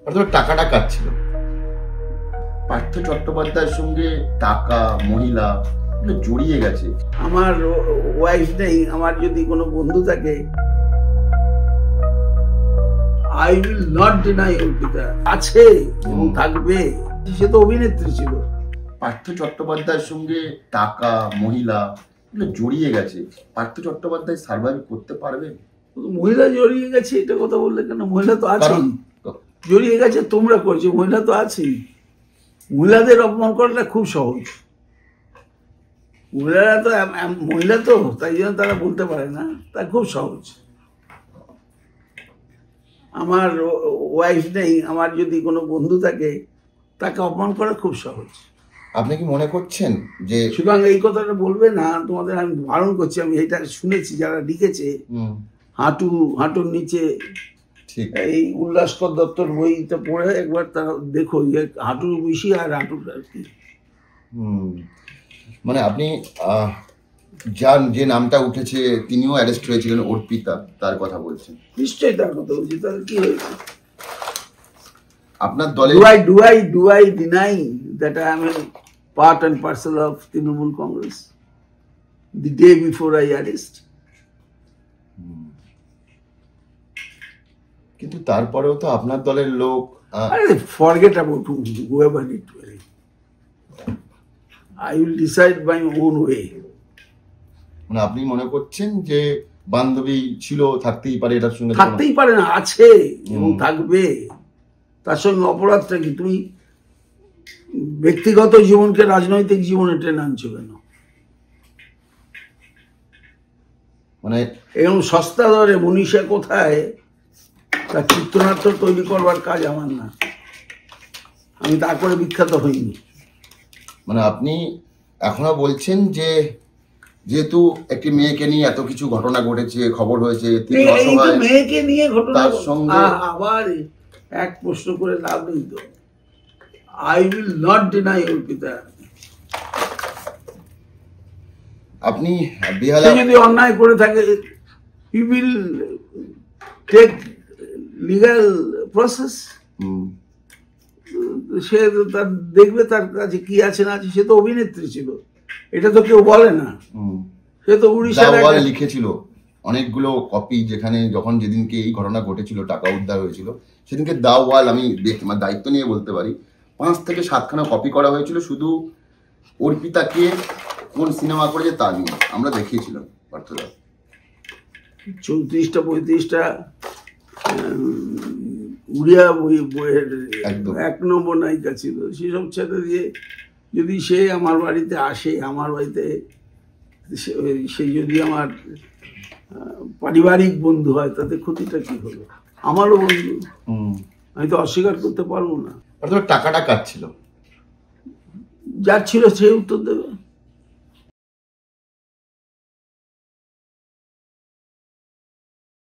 অথবা টাকাটা কার ছিল? পার্থ চট্টোপাধ্যায়ের সঙ্গে টাকা, মহিলা জড়িয়ে গেছে। আমার ওয়াইফ নেই, আমার যদি কোনো বন্ধু থাকে, I will not deny Arpita আছে এবং থাকবে। সে তো অভিনেত্রী ছিল। পার্থ চট্টোপাধ্যায়ের সঙ্গে টাকা, মহিলা জড়িয়ে গেছে। পার্থ চট্টোপাধ্যায় সার্ভাইভ করতে পারবে? মহিলা জড়িয়ে গেছে এটা কথা বললে কেন? মহিলা তো আছে, জড়িয়ে গেছে তোমরা করছো, মহিলা তো আছেই। মহিলাদের অপমান করাটা খুব সহজ। মহিলারা তো মহিলা তো, তাই জন্য তারা বলতে পারে না, তা খুব সহজ। আমার ওয়াইফ নেই, আমার যদি কোনো বন্ধু থাকে, তাকে অপমান করা খুব সহজ। আপনি কি মনে করছেন যে সুতরাং এই কথাটা বলবে না, তোমাদের আমি বারণ করছি। আমি এটা শুনেছি যারা লিখেছে, হাঁটুর নিচে এই উল্লাসকর দত্তর বইটা পড়ে একবার তারা দেখো যে হাঁটুর বেশি আর হাঁটুর আর কি। মানে আপনি যার যে নামটা উঠেছে তিনিও অ্যারেস্ট হয়েছিলেন, অর্পিতা, তার কথা বলছেন? নিশ্চয়ই তার কথা বলছি। তাহলে কি হয়েছে? আপনার দলে do I deny that I am a part and parcel of Trinamool Congress the day before I arrest? কিন্তু তারপরেও তো আপনার দলের লোক forget about whoever it will. I will decide my own way. মানে আপনি মনে করছেন যে বান্ধবী ছিল, থাকতেই পারে, এটার সঙ্গে থাকতেই পারে না, আছে এবং থাকবে। তার সঙ্গে অপরাধটা কি? তুমি ব্যক্তিগত জীবনকে রাজনৈতিক জীবনে টেনে আনছো কেন? মানে এরকম সস্তা দরে মনীষা কোথায়, তার চিত্রনাট্য তৈরি করবার কাজ আমার না। আমি তারপরে বিখ্যাত হইনি। মানে আপনি এখনো বলছেন যে যেহেতু একটি মেয়েকে নিয়ে এত কিছু ঘটনা ঘটেছে, খবর হয়েছে, তিনি অসহায়, মেয়েকে নিয়ে ঘটনা, তার সঙ্গে আবার এক প্রশ্ন করে লাভ নেই তো। I will not deny Arpita. আপনি বেহালা যদি অন্যায় করে থাকে, he will take legal process. সে তার দেখবে তার কাছে কি আছে না আছে। সে তো অভিনেত্রী ছিল, এটা তো কেউ বলে না। সে তো উড়িষ্যায় লিখেছিল অনেকগুলো কপি, যেখানে যেদিনকে এই ঘটনা ঘটেছিল, টাকা উদ্ধার হয়েছিল, সেদিনকে দাওয়াল, আমি দায়িত্ব নিয়ে বলতে পারি, 5 থেকে 7খানা কপি করা হয়েছিল শুধু অর্পিতাকে কোন সিনেমা করেছে তা নিয়ে। আমরা দেখিয়েছিলাম পার্থদা 34টা 35টা উড়িয়া বইয়ের 1 নম্বর নায়িকা ছিল। সেসব ছেড়ে দিয়ে যদি সে আমার বাড়িতে আসে, আমার বাড়িতে সে যদি আমার পারিবারিক বন্ধু হয়, তাতে ক্ষতিটা কি হলো? আমারও বন্ধু, আমি তো অস্বীকার করতে পারবো না। টাকাটা কার ছিল? যার ছিল সে উত্তর দেবে।